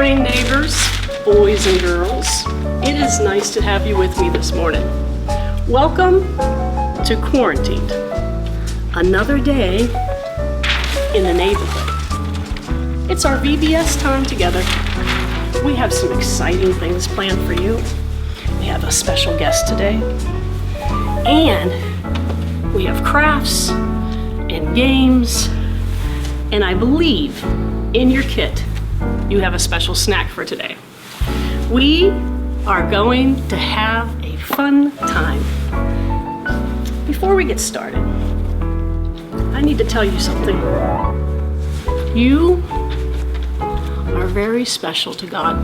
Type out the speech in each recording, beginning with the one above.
morning, neighbors, boys and girls. It is nice to have you with me this morning. Welcome to Quarantined. Another day in the neighborhood. It's our VBS time together. We have some exciting things planned for you. We have a special guest today. And we have crafts and games. And I believe in your kit, you have a special snack for today. We are going to have a fun time. Before we get started, I need to tell you something. You are very special to God.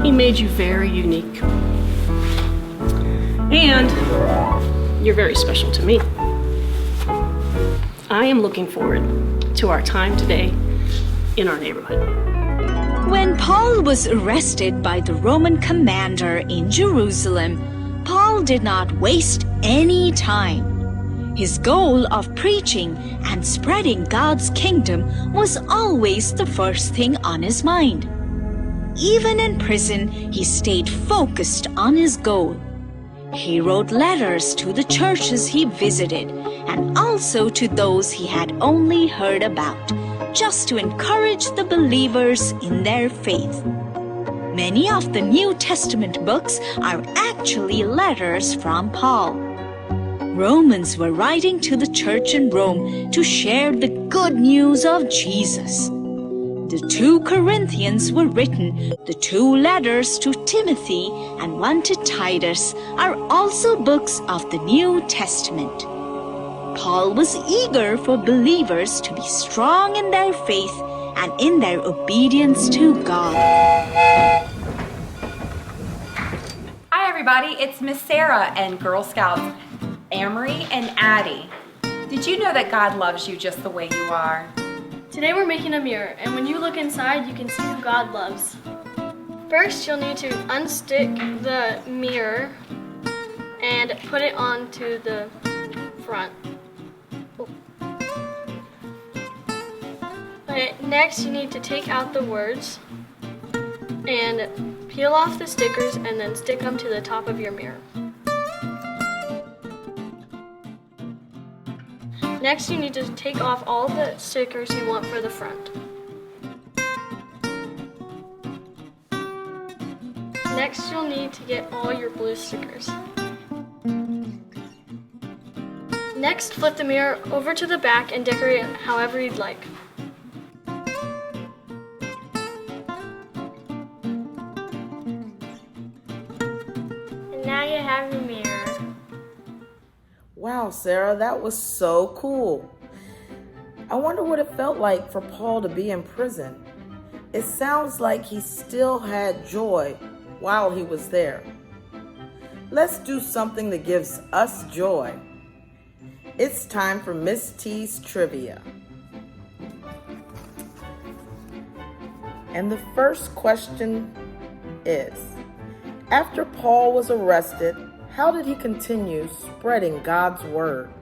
He made you very unique. And you're very special to me. I am looking forward to our time today in our neighborhood. When Paul was arrested by the Roman commander in Jerusalem, Paul did not waste any time. His goal of preaching and spreading God's kingdom was always the first thing on his mind. Even in prison, he stayed focused on his goal. He wrote letters to the churches he visited and also to those he had only heard about, just to encourage the believers in their faith. Many of the New Testament books are actually letters from Paul. Romans were writing to the church in Rome to share the good news of Jesus. The 2 Corinthians were written. The 2 letters to Timothy and 1 to Titus are also books of the New Testament. Paul was eager for believers to be strong in their faith and in their obedience to God. Hi everybody, it's Miss Sarah and Girl Scouts Amory and Addie. Did you know that God loves you just the way you are? Today we're making a mirror, and when you look inside, you can see who God loves. First, you'll need to unstick the mirror and put it onto the front. Next, you need to take out the words and peel off the stickers and then stick them to the top of your mirror. Next, you need to take off all the stickers you want for the front. Next, you'll need to get all your blue stickers. Next, flip the mirror over to the back and decorate it however you'd like. And now you have your mirror. Wow, Sarah, that was so cool. I wonder what it felt like for Paul to be in prison. It sounds like he still had joy while he was there. Let's do something that gives us joy. It's time for Miss T's trivia. And the first question is, after Paul was arrested, how did he continue spreading God's word?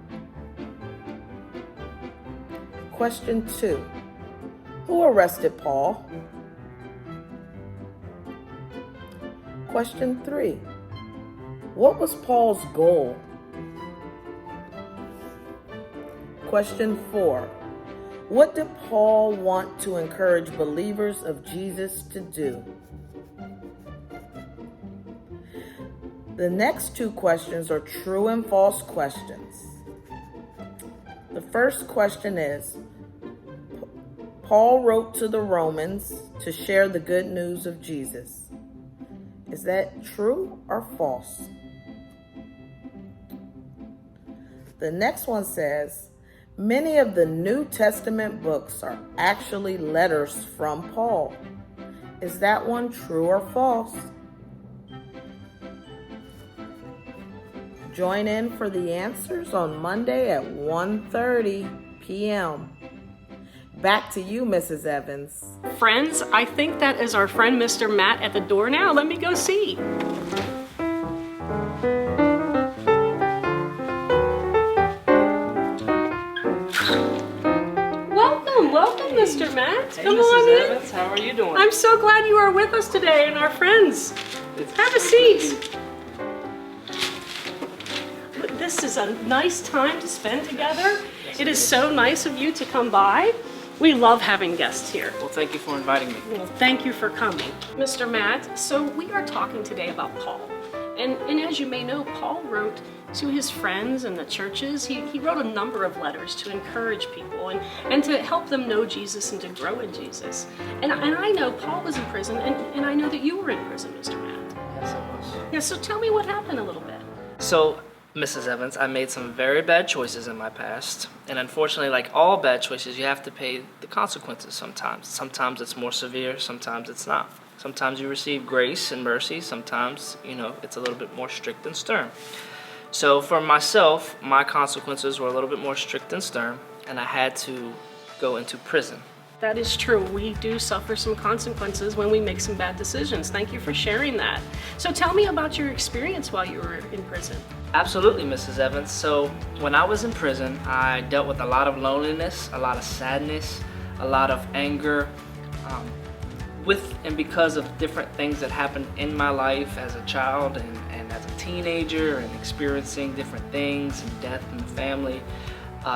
Question 2. Who arrested Paul? Question 3. What was Paul's goal? Question 4. What did Paul want to encourage believers of Jesus to do? The next 2 questions are true and false questions. The first question is, Paul wrote to the Romans to share the good news of Jesus. Is that true or false? The next one says, many of the New Testament books are actually letters from Paul. Is that one true or false? Join in for the answers on Monday at 1:30 p.m. Back to you, Mrs. Evans. Friends, I think that is our friend Mr. Matt at the door now. Let me go see. Welcome, Mr. Matt. Hey, Come Mrs. on in. Evans, how are you doing? I'm so glad you are with us today and our friends. Have a seat. This is a nice time to spend together. It is so nice of you to come by. We love having guests here. Well, thank you for inviting me. Well, thank you for coming. Mr. Matt, so we are talking today about Paul. And as you may know, Paul wrote to his friends and the churches. He wrote a number of letters to encourage people and to help them know Jesus and to grow in Jesus. And I know Paul was in prison, and I know that you were in prison, Mr. Matt. Yes, I was. Yeah, so tell me what happened a little bit. So, Mrs. Evans, I made some very bad choices in my past. And unfortunately, like all bad choices, you have to pay the consequences sometimes. Sometimes it's more severe, sometimes it's not. Sometimes you receive grace and mercy. Sometimes, it's a little bit more strict and stern. So for myself, my consequences were a little bit more strict and stern, and I had to go into prison. That is true. We do suffer some consequences when we make some bad decisions. Thank you for sharing that. So tell me about your experience while you were in prison. Absolutely, Mrs. Evans. So when I was in prison, I dealt with a lot of loneliness, a lot of sadness, a lot of anger, with and because of different things that happened in my life as a child and as a teenager, and experiencing different things and death in the family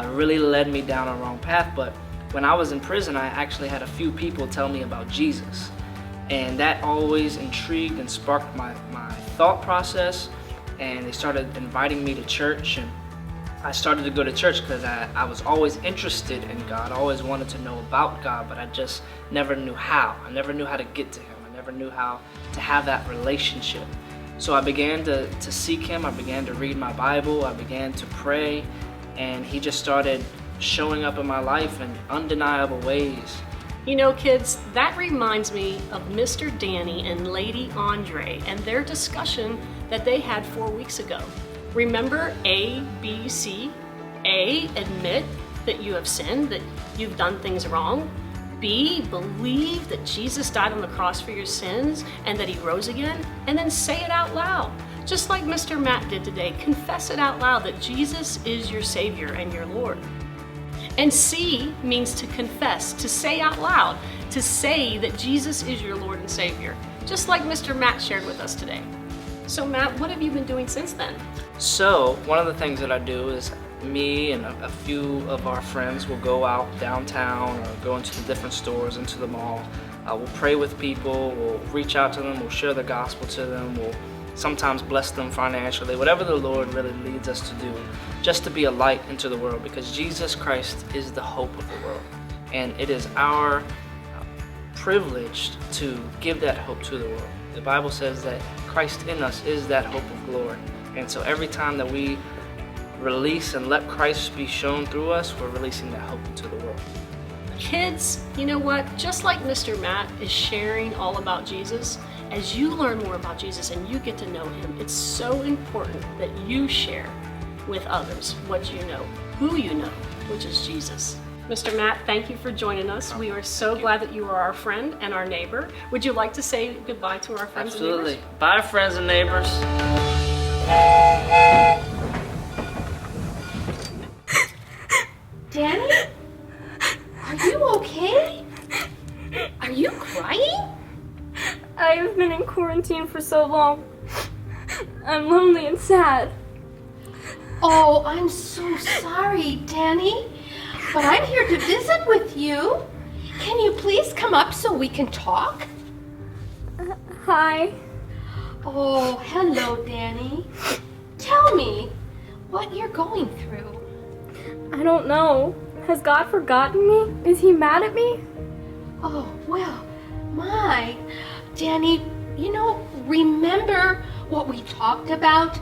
really led me down a wrong path. But when I was in prison, I actually had a few people tell me about Jesus, and that always intrigued and sparked my thought process, and they started inviting me to church, and I started to go to church because I was always interested in God. I always wanted to know about God, but I just never knew how. I never knew how to get to Him. I never knew how to have that relationship. So I began to seek Him. I began to read my Bible. I began to pray, and He just started showing up in my life in undeniable ways. You know, kids, that reminds me of Mr. Danny and Lady Andre and their discussion that they had 4 weeks ago. Remember A, B, C? A, admit that you have sinned, that you've done things wrong. B, believe that Jesus died on the cross for your sins and that He rose again. And then say it out loud. Just like Mr. Matt did today, confess it out loud that Jesus is your Savior and your Lord. And C means to confess, to say out loud, to say that Jesus is your Lord and Savior, just like Mr. Matt shared with us today. So Matt, what have you been doing since then? So one of the things that I do is me and a few of our friends will go out downtown or go into the different stores, into the mall. We'll pray with people, we'll reach out to them, we'll share the gospel to them, we'll sometimes bless them financially, whatever the Lord really leads us to do, just to be a light into the world, because Jesus Christ is the hope of the world. And it is our privilege to give that hope to the world. The Bible says that Christ in us is that hope of glory. And so every time that we release and let Christ be shown through us, we're releasing that hope into the world. Kids, you know what? Just like Mr. Matt is sharing all about Jesus, as you learn more about Jesus and you get to know Him, it's so important that you share with others what you know, who you know, which is Jesus. Mr. Matt, thank you for joining us. We are so glad that you are our friend and our neighbor. Would you like to say goodbye to our friends and neighbors? Absolutely. Bye, friends and neighbors. Danny? Are you okay? Are you crying? I've been in quarantine for so long. I'm lonely and sad. Oh, I'm so sorry, Danny. But I'm here to visit with you. Can you please come up so we can talk? Hi. Oh, hello, Danny. Tell me what you're going through. I don't know. Has God forgotten me? Is He mad at me? Oh, well, Danny, remember what we talked about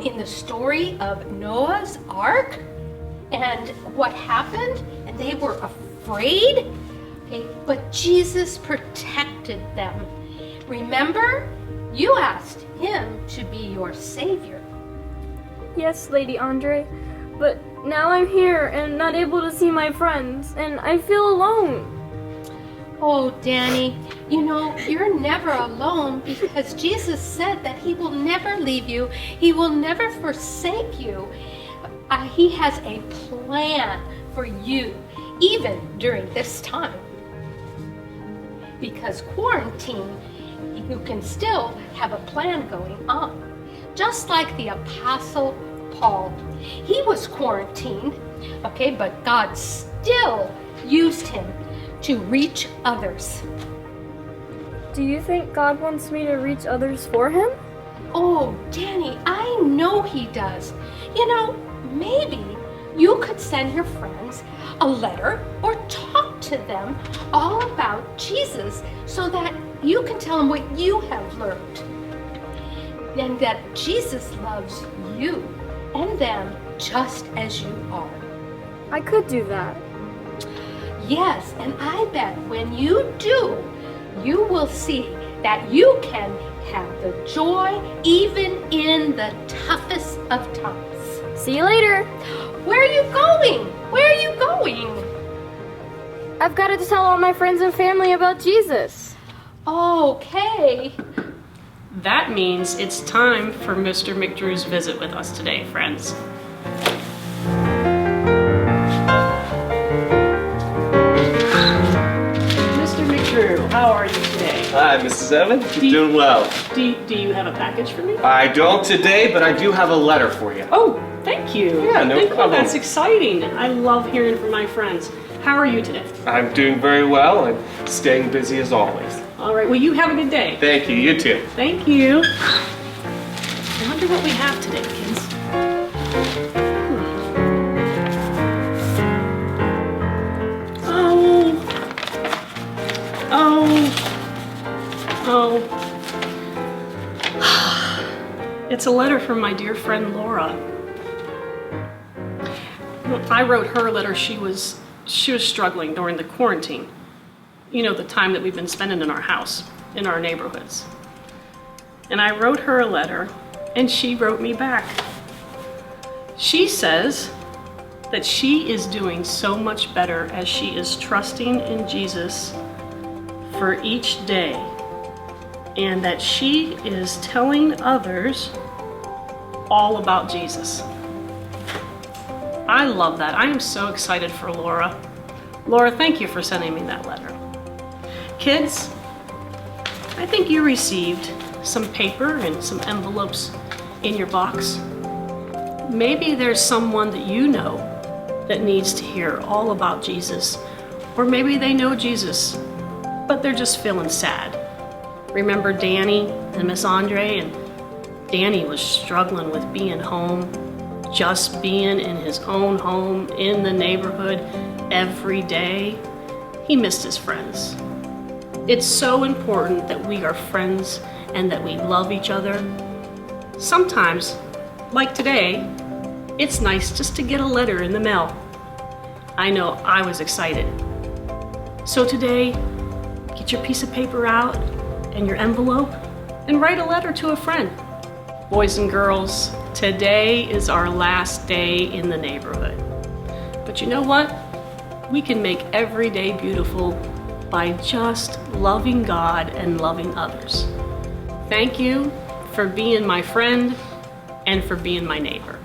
in the story of Noah's Ark? And what happened? And they were afraid? Okay, but Jesus protected them. Remember? You asked Him to be your Savior. Yes, Lady Andre. But now I'm here and not able to see my friends, and I feel alone. Oh, Danny, you're never alone because Jesus said that He will never leave you. He will never forsake you. He has a plan for you even during this time. Because quarantine, you can still have a plan going on. Just like the Apostle Paul. He was quarantined, okay, but God still used him to reach others. Do you think God wants me to reach others for him? Oh, Danny, I know he does. You know, maybe you could send your friends a letter or talk to them all about Jesus so that you can tell them what you have learned. And that Jesus loves you and them just as you are. I could do that. Yes, and I bet when you do, you will see that you can have the joy even in the toughest of times. See you later. Where are you going? Where are you going? I've got to tell all my friends and family about Jesus. Okay. That means it's time for Mr. McDrew's visit with us today, friends. Mr. McDrew, how are you today? Hi, Mrs. Evans. You're doing well. Do you have a package for me? I don't today, but I do have a letter for you. Oh, thank you. Yeah, no Thank you. problem. That's exciting. I love hearing from my friends. How are you today? I'm doing very well and staying busy as always. All right, well, you have a good day. Thank you. You too. Thank you. I wonder what we have today, kids. It's a letter from my dear friend Laura. I wrote her a letter. She was struggling during the quarantine. You know, the time that we've been spending in our house, in our neighborhoods. And I wrote her a letter, and she wrote me back. She says that she is doing so much better as she is trusting in Jesus for each day, and that she is telling others all about Jesus. I love that. I am so excited for Laura. Laura, thank you for sending me that letter. Kids, I think you received some paper and some envelopes in your box. Maybe there's someone that you know that needs to hear all about Jesus, or maybe they know Jesus, but they're just feeling sad. Remember Danny and Miss Andre? And Danny was struggling with being home, just being in his own home in the neighborhood every day. He missed his friends. It's so important that we are friends and that we love each other. Sometimes, like today, it's nice just to get a letter in the mail. I know I was excited. So today, get your piece of paper out and your envelope and write a letter to a friend. Boys and girls, today is our last day in the neighborhood. But you know what? We can make every day beautiful by just loving God and loving others. Thank you for being my friend and for being my neighbor.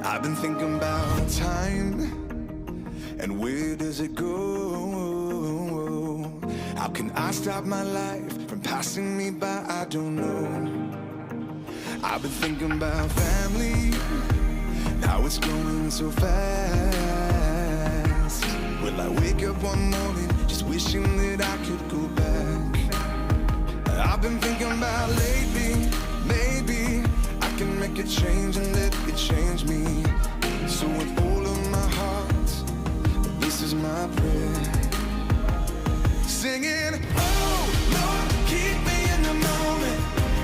I've been thinking about time and where does it go? How can I stop my life from passing me by? I don't know. I've been thinking about family, how it's growing so fast. Will I wake up one morning just wishing that I could go back? I've been thinking about lately, maybe I can make a change and let it change me. So with all of my heart, this is my prayer. Singing, oh Lord, keep me in the moment.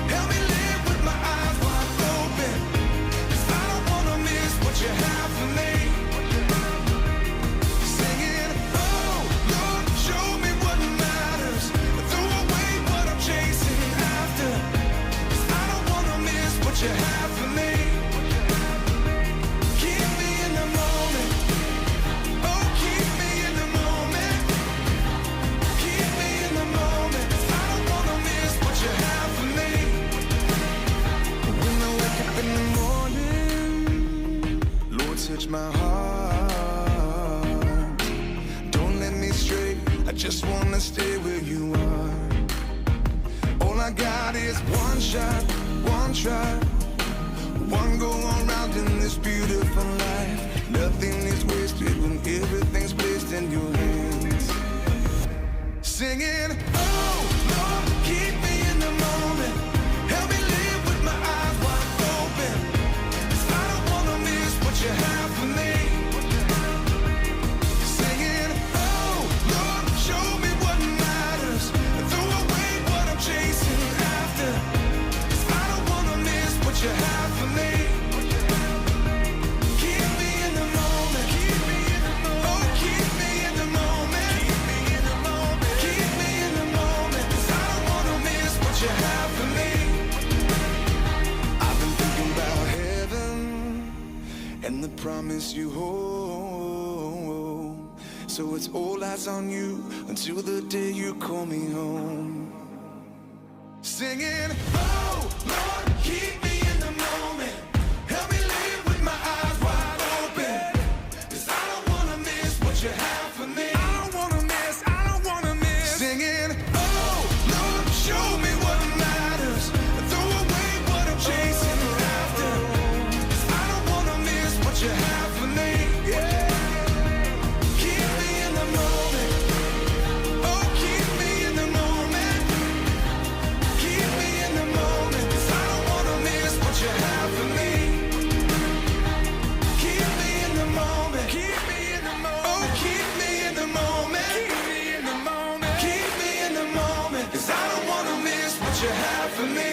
Help me live with my eyes wide open. 'Cause I don't wanna miss what you have for me. Singing, oh Lord, show me what matters. Throw away what I'm chasing after. 'Cause I don't wanna miss what you have for me. Keep me in the moment. Oh, keep me in the moment. Keep me in the moment. just wanna stay where you are. All I got is one shot, one try, one go around in this beautiful life. Nothing is wasted when everything's placed in your hands. Singing, oh Lord, keep me in the moment. Help me live with my eyes wide open. 'Cause I don't wanna miss what you have for me. Singing, oh Lord, show me what matters. Throw away what I'm chasing after. 'Cause I don't wanna miss what you have for me. Keep me in the moment. Keep me in the moment. Oh, keep me in the moment. Keep me in the moment. Keep me in the moment. 'Cause I don't wanna miss what you have for me. I've been thinking about heaven and the promise you hold. So it's all eyes on you until the day you call me home. Singing, oh Lord, keep me in the moment. Help me live with my eyes wide open. 'Cause I don't wanna miss what you have for me. I don't wanna miss, I don't wanna miss. Singing, oh Lord, show me what matters. Throw away what I'm chasing after. 'Cause I don't wanna miss what you have for me. Yeah. Keep me in the moment. Oh, keep me in the moment. Keep me in the moment. 'Cause I don't wanna miss what you have for me. Keep me in the moment. Keep me in the moment. Oh, keep me in the moment. Keep me in the moment. Keep me in the moment. 'Cause I don't wanna miss what you have for me.